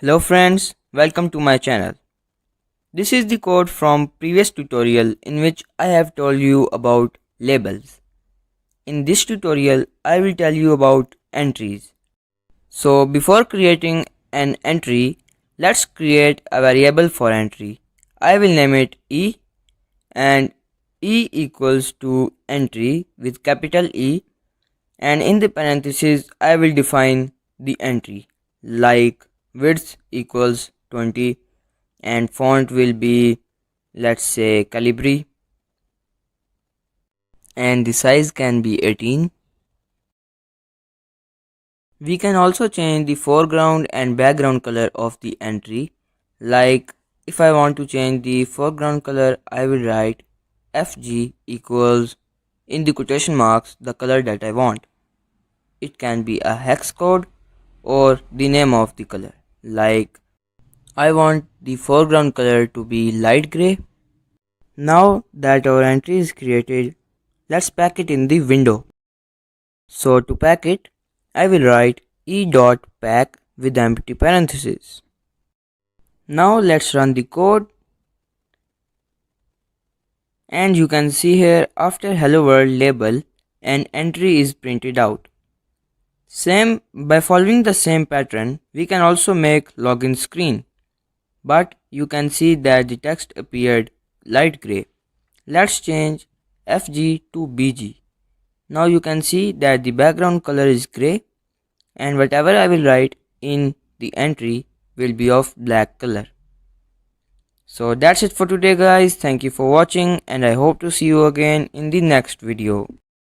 Hello friends, welcome to my channel. This is the code from previous tutorial in which I have told you about labels. In this tutorial, I will tell you about entries. So before creating an entry, let's create a variable for entry. I will name it E and E equals to entry with capital E, and in the parentheses I will define the entry like width equals 20 and font will be, let's say, Calibri, and the size can be 18. We can also change the foreground and background color of the entry. Like if I want to change the foreground color, I will write fg equals in the quotation marks the color that I want. It can be a hex code or the name of the color. Like I want the foreground color to be light gray. Now that our entry is created, let's pack it in the window. So to pack it, I will write e.pack with empty parentheses. Now let's run the code, and you can see here after hello world label an entry is printed out. By following the same pattern, we can also make login screen, but you can see that the text appeared light gray. Let's change FG to BG. Now you can see that the background color is gray and whatever I will write in the entry will be of black color. So that's it for today guys. Thank you for watching and I hope to see you again in the next video.